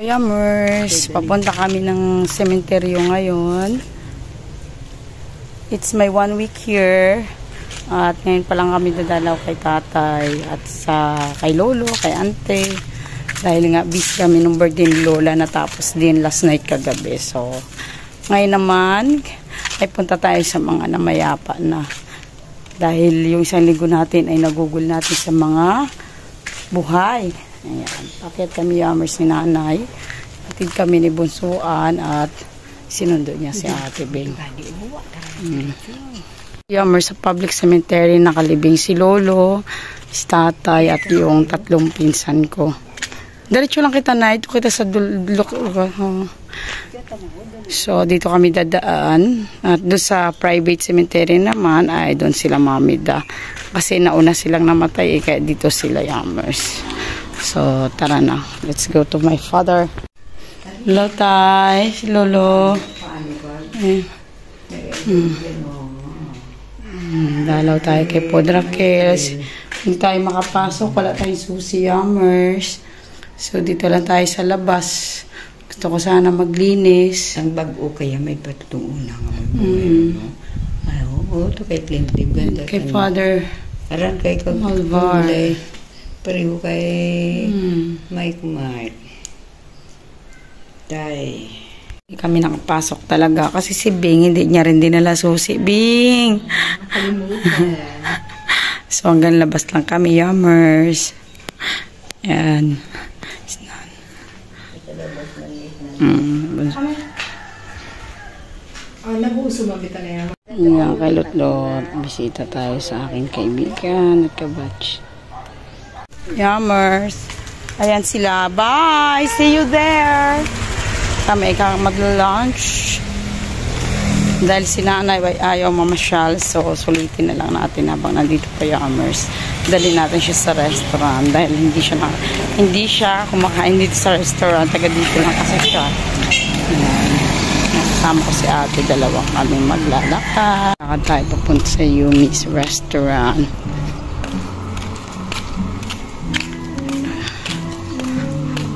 Yummers, papunta kami ng sementeryo ngayon. It's my 1 week here. At ngayon pa lang kami dadalaw kay tatay at kay lolo, kay ante. Dahil nga busy kami nung birthday ni lola natapos din last night kagabi. So, ngayon naman ay punta tayo sa mga namayapa na. Dahil yung isang linggo natin ay nagugol natin sa mga buhay. Ayan. Pakyat kami Yummers ni nanay. Atid kami ni Bunsuan at sinundo niya si Ate Bing. Yummers sa public cemetery nakalibing si lolo, si tatay at yung 3 pinsan ko. Diretso lang kita na. Ito kita sa dulok. So, dito kami dadaan. At doon sa private cemetery naman, ay doon sila mamida. Kasi nauna silang namatay, kaya dito sila Yummers. So, tara na. Let's go to my father. Hello, tay. Si lolo. Dalaw tayo kay Podrakels. Hindi tayo makapasok. Wala tayong susi, Yummers. So, dito lang tayo sa labas. Gusto ko sana maglinis. Ang bago kaya may patutungan nga ay, oo, ito kay Clinton. Ganda. Kay Father. Aran kay Alvar. Pareho kay Mike Mart. Tay. Hindi kami nakapasok talaga. Kasi si Bing, hindi niya rin dinala susi. Bing! So, hanggang labas lang kami, Yummers. Ayan. Nga kay Lotlot, bisita tayo sa aking kaibigan at kabatch. Yummers, ayan sila. Bye! See you there! Kami mag-lunch. Dahil si nanay ayaw mamasyal, so sulitin na lang natin habang nandito pa Yummers. Dali natin siya sa restaurant dahil hindi siya kumakain dito sa restaurant, taga dito lang kasi siya. Kasama ko si ate, dalawang kami maglalakad. Lakad tayo papunta sa Yumi's restaurant.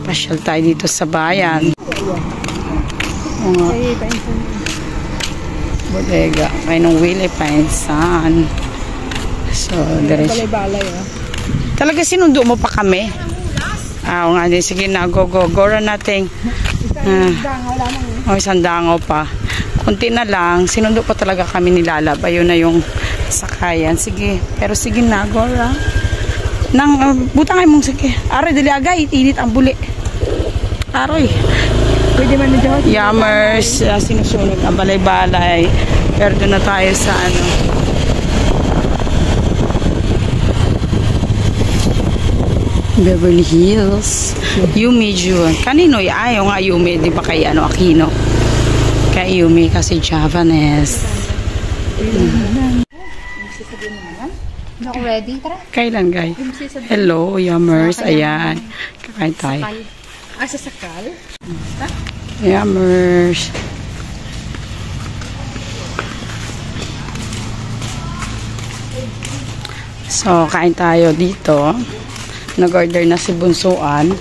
Pasyal tayo dito sa bayan. Bodega kay nung Willie Painsan. So, talaga sinundo mo pa kami? Oo nga din. Sige na, go. Gora natin. Isang dangaw pa. Kunti na lang. Sinundo pa talaga kami nilalab. Ayun na yung sakayan. Sige. Pero sige na, Gora. Butangay mong sige. Aray, dali agay. Init ang buli. Aroy. Pwede man na Yummers. Sinusunod ang balay-balay. Pero doon na tayo sa Beverly Hills. Yumi June. Kanino ayaw nga Yumi, di ba kay Aquino? Kay Yumi kasi Javanese. Not ready, tara. Kailan, guys? Hello, Yummers. Ayan. Kakain tayo. Sa sakal? Yummers. So, kain tayo dito. Nag-order na si Bunsuan.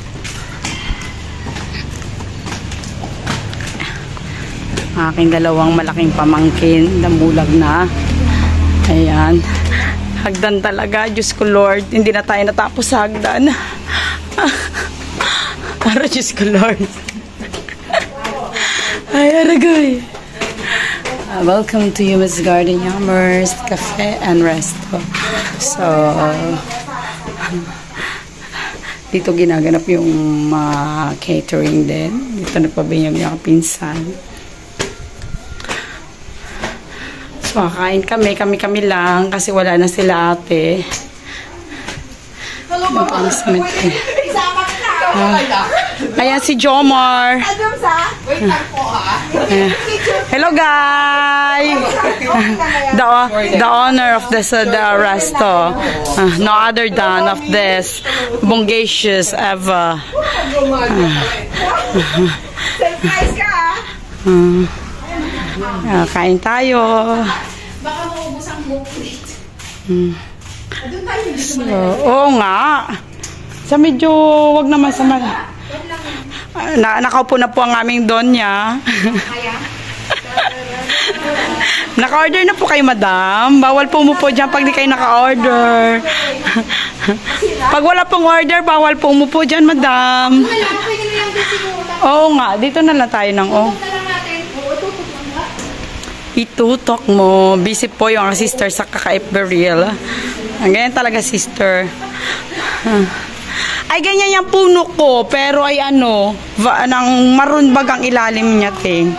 Aking dalawang malaking pamangkin. Namulag na. Ayan. Hagdan talaga. Diyos ko Lord. Hindi na tayo natapos sa hagdan. Para Diyos ko Lord. Ay, aragay. Welcome to Yumi's Garden Yummers Cafe and Resto. So, dito ginaganap yung catering din. Dito nagpabinyag yung pinsan. So, kakain kami lang kasi wala na sila ate. Hello, mama. Ayan si Jomar. Hello guys. The owner of this resto. No other than of this bongacious ever. Surprise ka. Kain tayo. Baka maubos ang buong plate. So, oo nga. Sa medyo, wag naman sa Nakaupo na po ang aming donya. Kaya? Naka-order na po kayo, madam. Bawal po umupo dyan pag di kayo naka-order. Pag wala pong order, bawal po umupo dyan, madam. Wala, pwede na lang din siguro. Oo nga, dito na lang tayo ng Na lang natin. Oo, tutok lang ba? itutok mo. Busy po yung sister sa kakaip Beryl. Ang ganyan talaga, sister. Ay, ganyan yung puno ko. Pero ay ano, nang maroon bagang ilalim niya, ting.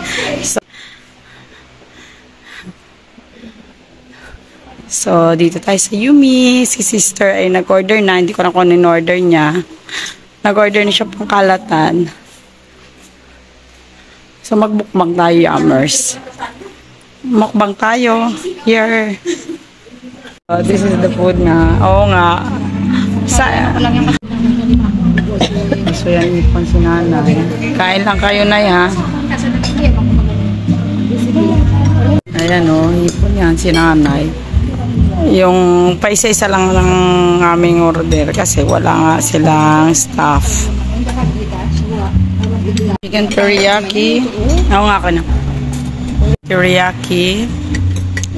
So, dito tayo sa Yumi. Si sister ay nag-order na. Hindi ko na kung in-order niya. Nag-order na siya pang kalatan. So, magbukbang tayo, Yammers. Mukbang tayo. Here. So, this is the food nga. Oo nga. So, yan ipon si nanay. Kain lang kayo na ha. Ayan o, ipon yan si nanay. Yung paisa-isa lang ng aming order kasi wala nga silang staff. Chicken teriyaki. Oo nga ka na. Teriyaki.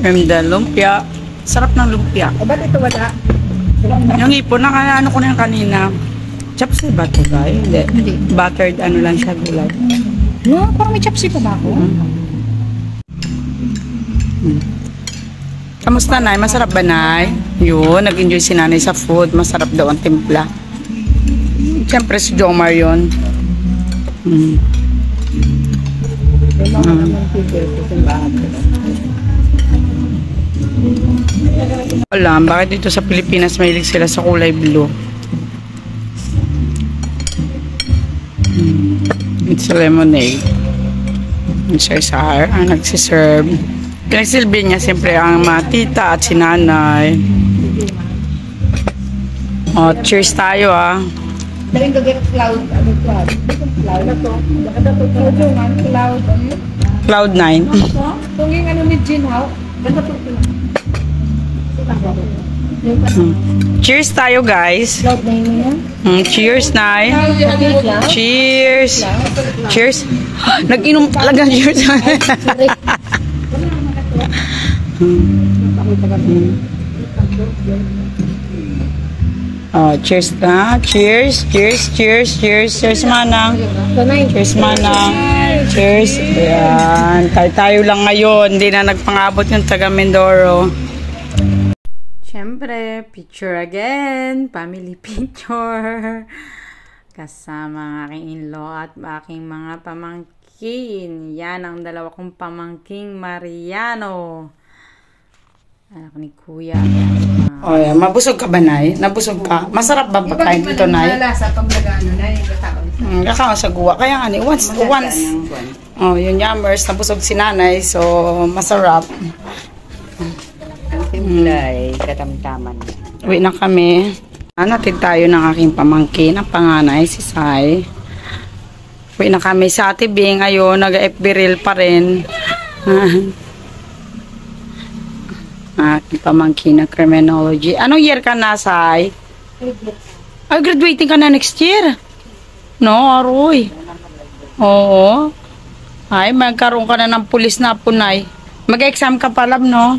Remda lumpia. Sarap ng lumpia. Ba't ito wala? Yung ipon na ano ko na yung kanina. Chapsi ba ito guys? Hindi. Buttered ano lang siya gulay. No, parang may chapsi pa ba ako? Kamusta, Nay? Masarap ba, Nay? Yun, nag-enjoy si Nanay sa food. Masarap daw ang timpla. Siyempre, si Jomar yun. Alam, bakit dito sa Pilipinas mahilig sila sa kulay blue? It's a lemonade. Yung Cesar ang nagsiserve. Pinagsilbi niya siyempre ang mga tita at si nanay. O, cheers tayo Daling to get cloud. Ano cloud? Cloud na to. Cloud yung ano? Cloud. Ano? Cloud 9. Kung yung ano ni Jin Hao. Basta to. Cheers tayo, guys. Cloud 9 na yan? Cheers, Nay. Cheers. Cheers. Nag-inom talaga. Cheers. Oh, cheers na. Cheers. Cheers. Cheers. Cheers. Cheers, Manang. Cheers, Manang. Cheers. Ayan. Tayo lang ngayon. Hindi na nagpangabot yung taga Mindoro. Siyempre, picture again. Family picture. Kasama ang aking in-law at aking mga pamangkin. Yan ang dalawa kong pamangking Mariano. Anak ni Kuya. Oh, yeah. Mabusog ka ba, Nay? Nabusog ka? Masarap ba pagkain dito, Nay? Malasa pag nag-ano na yung kakao. Kakao sa guwa. Kaya nga, once. Oh, yung Yammers, nabusog si Nanay. So, masarap. Ang timlay, katamtaman. Uwi na kami. Natid tayo ng aking pamangkin, ang panganay, si Sai. Uwi na kami sa Ate Bing. Ayun, nag-FB reel pa rin. Aking pamangkin na criminology. Anong year ka na, Sai? Ay, graduating ka na next year. No, aroy. Oo. Ay, magkaroon ka na ng pulis na punay. Mag-exam ka pa, lab, no?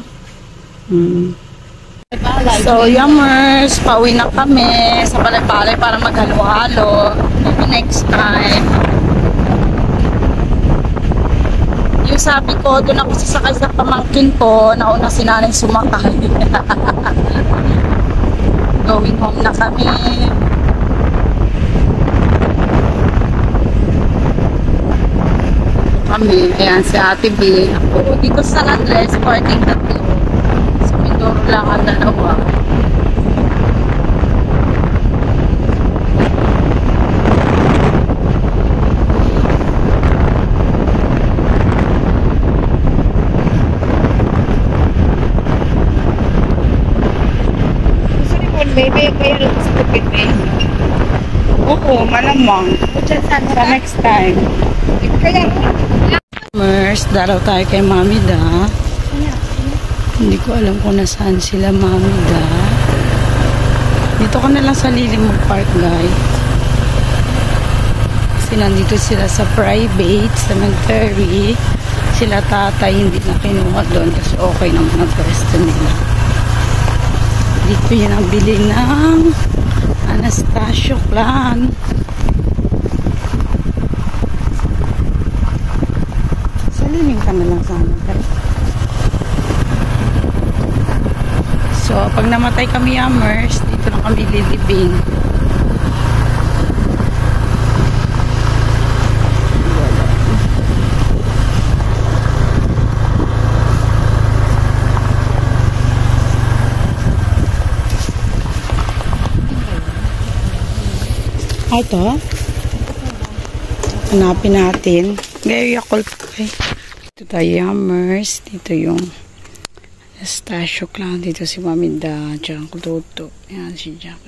So, Yammers, pauwi na kami sa balay-balay para maghalo-halo. Maybe next time. Yung sabi ko, doon ako sasakay sa pamangkin ko, nauna si nanay sumakay. Going home na kami. Ayan, si Ate B. Ako dito sa San Andres, parting tatlo. Sa Mindoro lang ang dalawa. Baby, kaya lang sa tupid na yun. Oo, malamang. Sa next time. Kaya Mers, daraw tayo kay Mami Da. Hindi ko alam kung nasaan sila, Mami Da. Dito ka na lang sa Lilim mag-park, guys. Kasi Kasi nandito sila sa private cemetery. Sila tatay hindi na kinuha doon kasi okay naman ang pwesto nila. Dito yun ang bili ng Anastasio clan. Salimin ka na lang sana. So, pag namatay kami Amers, dito lang kami lilibing. Ito. Hanapin natin. Gaya Yakult. Okay. Dito tayo Amers. Dito yung Anastasio clan. Dito si Mami Da. Diyan ko Toto. Yan si Jack.